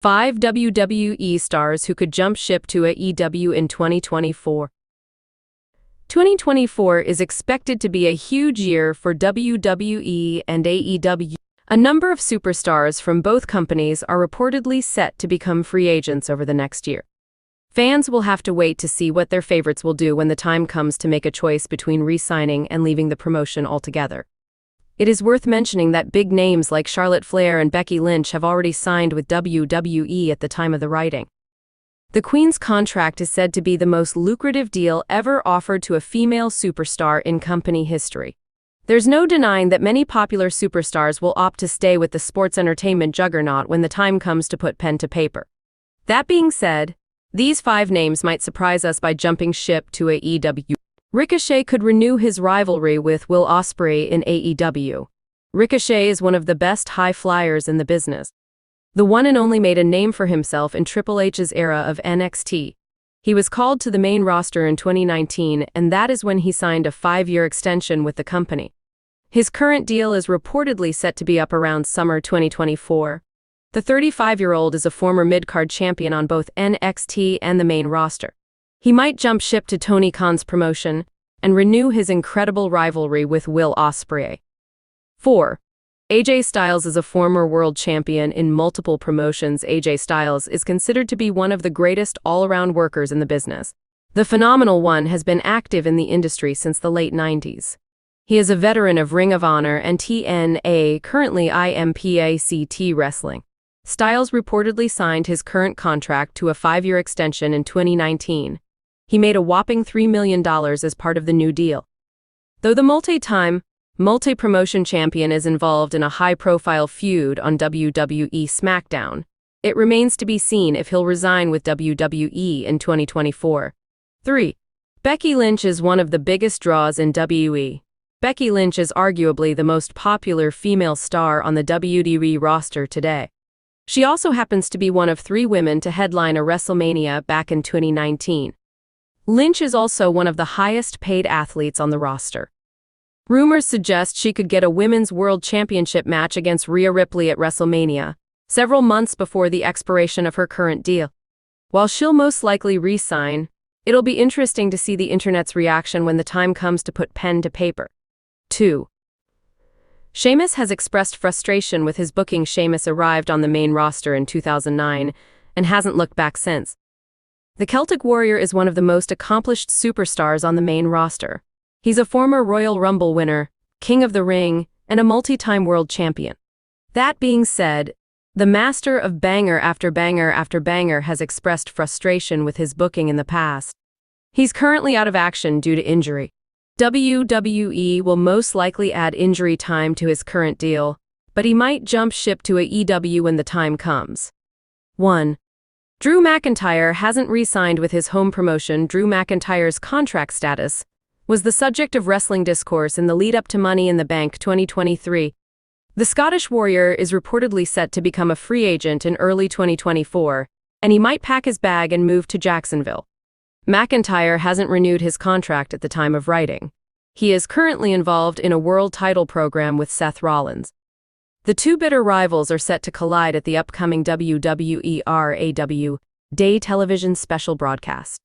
5 WWE stars who could jump ship to AEW in 2024. 2024 is expected to be a huge year for WWE and AEW. A number of superstars from both companies are reportedly set to become free agents over the next year. Fans will have to wait to see what their favorites will do when the time comes to make a choice between re-signing and leaving the promotion altogether. It is worth mentioning that big names like Charlotte Flair and Becky Lynch have already signed with WWE at the time of the writing. The Queen's contract is said to be the most lucrative deal ever offered to a female superstar in company history. There's no denying that many popular superstars will opt to stay with the sports entertainment juggernaut when the time comes to put pen to paper. That being said, these 5 names might surprise us by jumping ship to AEW. Ricochet could renew his rivalry with Will Ospreay in AEW. Ricochet is one of the best high flyers in the business. The one and only made a name for himself in Triple H's era of NXT. He was called to the main roster in 2019, and that is when he signed a 5-year extension with the company. His current deal is reportedly set to be up around summer 2024. The 35-year-old is a former mid-card champion on both NXT and the main roster. He might jump ship to Tony Khan's promotion and renew his incredible rivalry with Will Ospreay. 4. AJ Styles is a former world champion in multiple promotions. AJ Styles is considered to be one of the greatest all-around workers in the business. The phenomenal one has been active in the industry since the late 90s. He is a veteran of Ring of Honor and TNA, currently Impact Wrestling. Styles reportedly signed his current contract to a 5-year extension in 2019. He made a whopping $3 million as part of the new deal. Though the multi-promotion champion is involved in a high-profile feud on WWE Smackdown, it remains to be seen if he'll resign with WWE in 2024. 3. Becky Lynch is one of the biggest draws in WWE. Becky Lynch is arguably the most popular female star on the WWE roster today. She also happens to be one of 3 women to headline a WrestleMania back in 2019. Lynch is also one of the highest-paid athletes on the roster. Rumors suggest she could get a Women's World Championship match against Rhea Ripley at WrestleMania, several months before the expiration of her current deal. While she'll most likely re-sign, it'll be interesting to see the internet's reaction when the time comes to put pen to paper. 2. Sheamus has expressed frustration with his booking. Sheamus arrived on the main roster in 2009 and hasn't looked back since. The Celtic Warrior is one of the most accomplished superstars on the main roster. He's a former Royal Rumble winner, King of the Ring, and a multi-time world champion. That being said, the master of banger after banger after banger has expressed frustration with his booking in the past. He's currently out of action due to injury. WWE will most likely add injury time to his current deal, but he might jump ship to AEW when the time comes. 1. Drew McIntyre hasn't re-signed with his home promotion. Drew McIntyre's contract status was the subject of wrestling discourse in the lead-up to Money in the Bank 2023. The Scottish Warrior is reportedly set to become a free agent in early 2024, and he might pack his bag and move to Jacksonville. McIntyre hasn't renewed his contract at the time of writing. He is currently involved in a world title program with Seth Rollins. The 2 bitter rivals are set to collide at the upcoming WWE AEW Day television special broadcast.